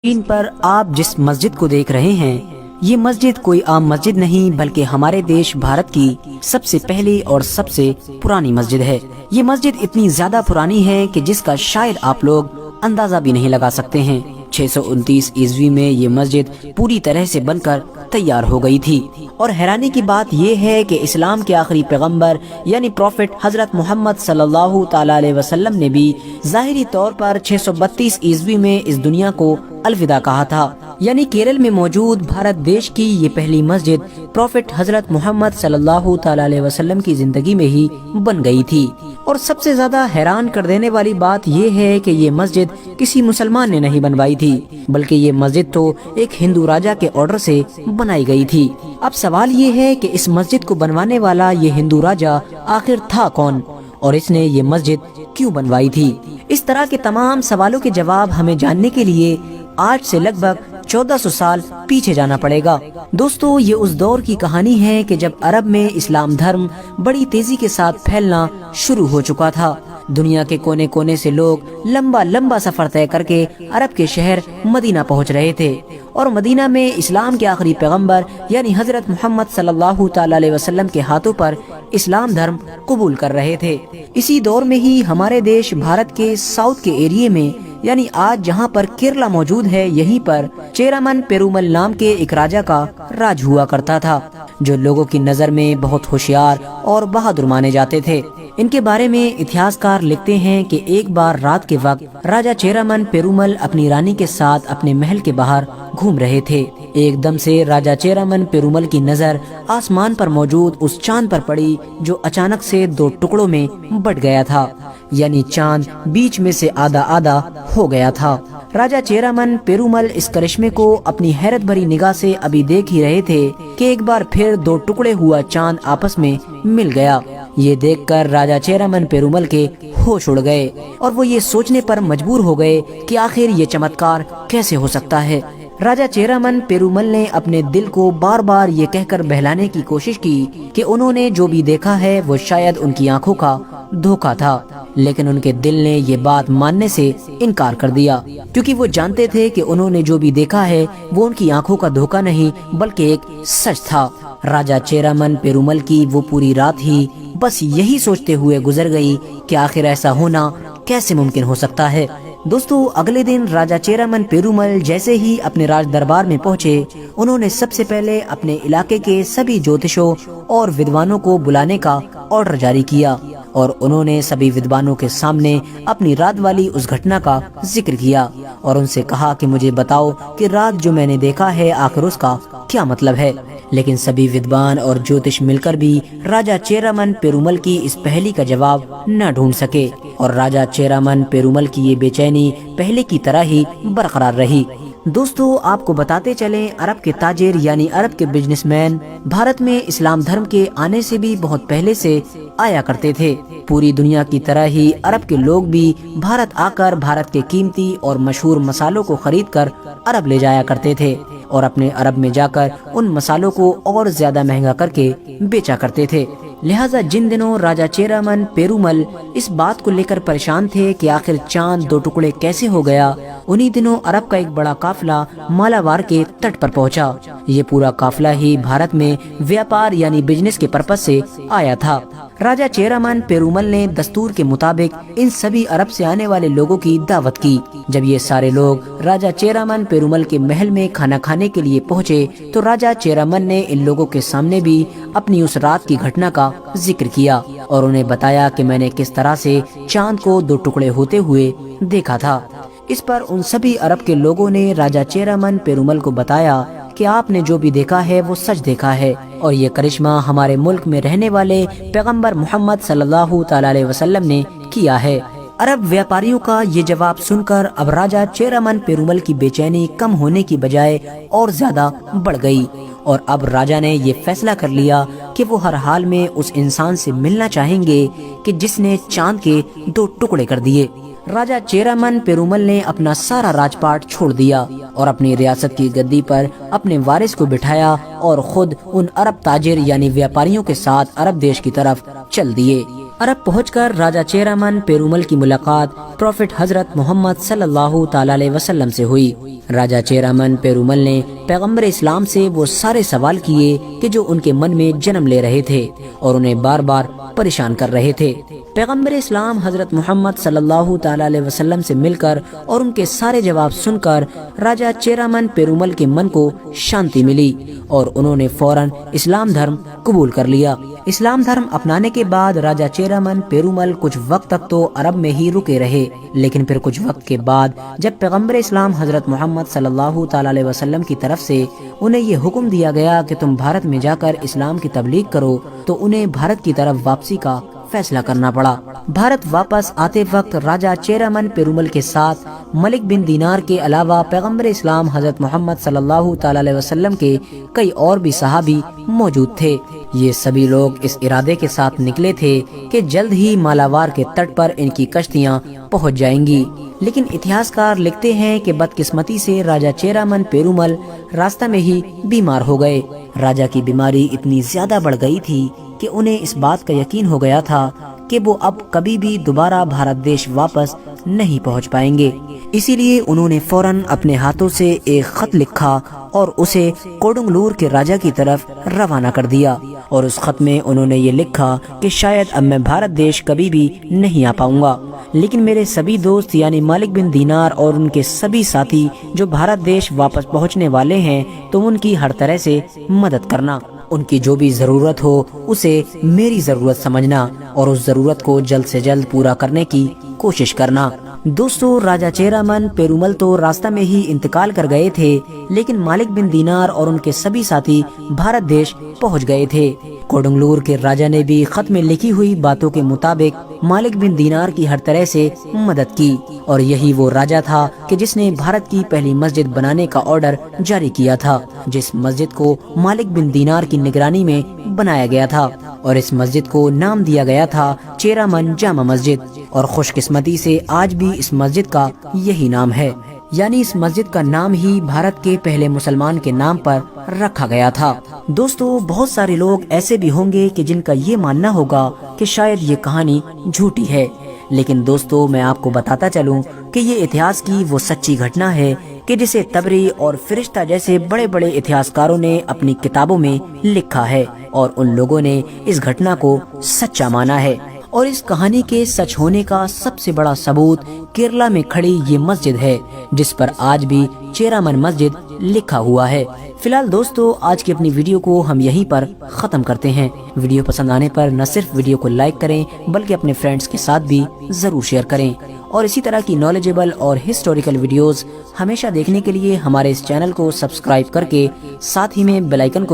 Screen पर आप जिस मस्जिद को देख रहे हैं, ये मस्जिद कोई आम मस्जिद नहीं बल्कि हमारे देश भारत की सबसे पहली और सबसे पुरानी मस्जिद है। ये मस्जिद इतनी ज्यादा पुरानी है कि जिसका शायद आप लोग अंदाजा भी नहीं लगा सकते हैं। 629 ईस्वी में ये मस्जिद पूरी तरह से बनकर तैयार हो गई थी। और हैरानी की बात यह है कि इस्लाम के आखिरी पैगंबर यानी प्रॉफिट हजरत मोहम्मद सल्लल्लाहु ताला अलैहि वसल्लम ने भी ज़ाहिरी तौर पर 632 ईस्वी में इस दुनिया को अलविदा कहा था। यानी केरल में मौजूद भारत देश की ये पहली मस्जिद प्रॉफिट हजरत मोहम्मद सल्लल्लाहु ताला अलैहि वसल्लम की जिंदगी में ही बन गई थी। और सबसे ज्यादा हैरान कर देने वाली बात यह है कि ये मस्जिद किसी मुसलमान ने नहीं बनवाई थी, बल्कि ये मस्जिद तो एक हिंदू राजा के ऑर्डर से बनाई गई थी। अब सवाल ये है कि इस मस्जिद को बनवाने वाला ये हिंदू राजा आखिर था कौन और इसने ये मस्जिद क्यों बनवाई थी। इस तरह के तमाम सवालों के जवाब हमें जानने के लिए आज से लगभग 1400 साल पीछे जाना पड़ेगा। दोस्तों, ये उस दौर की कहानी है कि जब अरब में इस्लाम धर्म बड़ी तेजी के साथ फैलना शुरू हो चुका था। दुनिया के कोने कोने से लोग लंबा लंबा सफर तय करके अरब के शहर मदीना पहुंच रहे थे और मदीना में इस्लाम के आखिरी पैगंबर यानी हजरत मोहम्मद सल्लल्लाहु ताला अलैहि वसल्लम के हाथों पर इस्लाम धर्म कबूल कर रहे थे। इसी दौर में ही हमारे देश भारत के साउथ के एरिया में यानी आज जहां पर केरला मौजूद है, यहीं पर चेरामन पेरुमल नाम के एक राजा का राज हुआ करता था, जो लोगों की नजर में बहुत होशियार और बहादुर माने जाते थे। इनके बारे में इतिहासकार लिखते हैं कि एक बार रात के वक्त राजा चेरामन पेरुमल अपनी रानी के साथ अपने महल के बाहर घूम रहे थे। एकदम से राजा चेरामन पेरुमल की नजर आसमान पर मौजूद उस चांद पर पड़ी जो अचानक से दो टुकड़ों में बट गया था, यानी चांद बीच में से आधा आधा हो गया था। राजा चेरामन पेरुमल इस करिश्मे को अपनी हैरत भरी निगाह से अभी देख ही रहे थे कि एक बार फिर दो टुकड़े हुआ चांद आपस में मिल गया। ये देखकर राजा चेरामन पेरुमल के होश उड़ गए और वो ये सोचने पर मजबूर हो गए कि आखिर ये चमत्कार कैसे हो सकता है। राजा चेरामन पेरुमल ने अपने दिल को बार बार ये कहकर बहलाने की कोशिश की कि उन्होंने जो भी देखा है वो शायद उनकी आंखों का धोखा था, लेकिन उनके दिल ने ये बात मानने से इनकार कर दिया, क्योंकि वो जानते थे कि उन्होंने जो भी देखा है वो उनकी आंखों का धोखा नहीं बल्कि एक सच था। राजा चेरामन पेरुमल की वो पूरी रात ही बस यही सोचते हुए गुजर गई कि आखिर ऐसा होना कैसे मुमकिन हो सकता है। दोस्तों, अगले दिन राजा चेरामन पेरुमल जैसे ही अपने राज दरबार में पहुंचे, उन्होंने सबसे पहले अपने इलाके के सभी ज्योतिषों और विद्वानों को बुलाने का ऑर्डर जारी किया और उन्होंने सभी विद्वानों के सामने अपनी रात वाली उस घटना का जिक्र किया और उनसे कहा कि मुझे बताओ कि रात जो मैंने देखा है आखिर उसका क्या मतलब है। लेकिन सभी विद्वान और ज्योतिष मिलकर भी राजा चेरामन पेरुमल की इस पहेली का जवाब न ढूंढ सके और राजा चेरामन पेरुमल की ये बेचैनी पहले की तरह ही बरकरार रही। दोस्तों, आपको बताते चलें, अरब के ताजिर यानी अरब के बिजनेसमैन भारत में इस्लाम धर्म के आने से भी बहुत पहले से आया करते थे। पूरी दुनिया की तरह ही अरब के लोग भी भारत आकर भारत के कीमती और मशहूर मसालों को खरीद कर अरब ले जाया करते थे और अपने अरब में जाकर उन मसालों को और ज्यादा महंगा करके बेचा करते थे। लिहाजा जिन दिनों राजा चेरामन पेरुमल इस बात को लेकर परेशान थे कि आखिर चांद दो टुकड़े कैसे हो गया, उन्हीं दिनों अरब का एक बड़ा काफिला मालाबार के तट पर पहुंचा। ये पूरा काफिला ही भारत में व्यापार यानी बिजनेस के पर्पज से आया था। राजा चेरामन पेरुमल ने दस्तूर के मुताबिक इन सभी अरब से आने वाले लोगों की दावत की। जब ये सारे लोग राजा चेरामन पेरुमल के महल में खाना खाने के लिए पहुंचे तो राजा चेरामन ने इन लोगों के सामने भी अपनी उस रात की घटना का जिक्र किया और उन्हें बताया कि मैंने किस तरह से चांद को दो टुकड़े होते हुए देखा था। इस पर उन सभी अरब के लोगों ने राजा चेरामन पेरुमल को बताया कि आपने जो भी देखा है वो सच देखा है और ये करिश्मा हमारे मुल्क में रहने वाले पैगंबर मोहम्मद सल्लल्लाहु ताला अलैहि वसल्लम ने किया है। अरब व्यापारियों का ये जवाब सुनकर अब राजा चेरामन पेरुमल की बेचैनी कम होने की बजाय और ज्यादा बढ़ गई और अब राजा ने ये फैसला कर लिया कि वो हर हाल में उस इंसान से मिलना चाहेंगे कि जिसने चांद के दो टुकड़े कर दिए। राजा चेरामन पेरुमल ने अपना सारा राजपाट छोड़ दिया और अपनी रियासत की गद्दी पर अपने वारिस को बिठाया और खुद उन अरब ताजिर यानी व्यापारियों के साथ अरब देश की तरफ चल दिए। अरब पहुंचकर राजा चेरामन पेरुमल की मुलाकात प्रॉफिट हजरत मोहम्मद सल्लल्लाहु ताला अलैहि वसल्लम से हुई। राजा चेरामन पेरुमल ने पैगंबर इस्लाम से वो सारे सवाल किए कि जो उनके मन में जन्म ले रहे थे और उन्हें बार बार परेशान कर रहे थे। पैगंबर इस्लाम हजरत मोहम्मद सल्लल्लाहु ताला अलैहि वसल्लम से मिलकर और उनके सारे जवाब सुनकर राजा चेरामन पेरुमल के मन को शांति मिली और उन्होंने फौरन इस्लाम धर्म कबूल कर लिया। इस्लाम धर्म अपनाने के बाद राजा चेरामन पेरुमल कुछ वक्त तक तो अरब में ही रुके रहे, लेकिन फिर कुछ वक्त के बाद जब पैगंबर इस्लाम हजरत मोहम्मद सल्लल्लाहु ताला अलैहि वसल्लम की तरफ से उन्हें ये हुक्म दिया गया कि तुम भारत में जाकर इस्लाम की तबलीग करो, तो उन्हें भारत की तरफ वापसी का फैसला करना पड़ा। भारत वापस आते वक्त राजा चेरामन पेरुमल के साथ मलिक बिन दीनार के अलावा पैगंबर इस्लाम हजरत मोहम्मद सल्लल्लाहु ताला अलैहि वसल्लम के कई और भी सहाबी मौजूद थे। ये सभी लोग इस इरादे के साथ निकले थे कि जल्द ही मालाबार के तट पर इनकी कश्तियां पहुंच जाएंगी, लेकिन इतिहासकार लिखते हैं कि बदकिस्मती से राजा चेरामन पेरुमल रास्ता में ही बीमार हो गए। राजा की बीमारी इतनी ज्यादा बढ़ गई थी कि उन्हें इस बात का यकीन हो गया था कि वो अब कभी भी दोबारा भारत देश वापस नहीं पहुंच पाएंगे। इसीलिए उन्होंने फौरन अपने हाथों से एक खत लिखा और उसे कोडुंगलूर के राजा की तरफ रवाना कर दिया और उस खत में उन्होंने ये लिखा कि शायद अब मैं भारत देश कभी भी नहीं आ पाऊंगा, लेकिन मेरे सभी दोस्त यानी मालिक बिन दीनार और उनके सभी साथी जो भारत देश वापस पहुंचने वाले हैं, तुम उनकी हर तरह से मदद करना। उनकी जो भी जरूरत हो उसे मेरी जरूरत समझना और उस जरूरत को जल्द से जल्द पूरा करने की कोशिश करना। दोस्तों, राजा चेरामन पेरुमल तो रास्ता में ही इंतकाल कर गए थे, लेकिन मालिक बिन दीनार और उनके सभी साथी भारत देश पहुंच गए थे। कोडुंगलूर के राजा ने भी खत में लिखी हुई बातों के मुताबिक मालिक बिन दीनार की हर तरह से मदद की और यही वो राजा था कि जिसने भारत की पहली मस्जिद बनाने का ऑर्डर जारी किया था, जिस मस्जिद को मालिक बिन दीनार की निगरानी में बनाया गया था और इस मस्जिद को नाम दिया गया था चेरामन जामा मस्जिद। और खुशकिस्मती से आज भी इस मस्जिद का यही नाम है, यानी इस मस्जिद का नाम ही भारत के पहले मुसलमान के नाम पर रखा गया था। दोस्तों, बहुत सारे लोग ऐसे भी होंगे कि जिनका ये मानना होगा कि शायद ये कहानी झूठी है, लेकिन दोस्तों मैं आपको बताता चलूं कि ये इतिहास की वो सच्ची घटना है कि जिसे तबरी और फिरिश्ता जैसे बड़े बड़े इतिहासकारों ने अपनी किताबों में लिखा है और उन लोगों ने इस घटना को सच्चा माना है। और इस कहानी के सच होने का सबसे बड़ा सबूत केरला में खड़ी ये मस्जिद है, जिस पर आज भी चेरामन मस्जिद लिखा हुआ है। फिलहाल दोस्तों, आज की अपनी वीडियो को हम यहीं पर खत्म करते हैं। वीडियो पसंद आने पर न सिर्फ वीडियो को लाइक करें बल्कि अपने फ्रेंड्स के साथ भी जरूर शेयर करें और इसी तरह की नॉलेजेबल और हिस्टोरिकल वीडियोस हमेशा देखने के लिए हमारे इस चैनल को सब्सक्राइब करके साथ ही में बेल आइकन को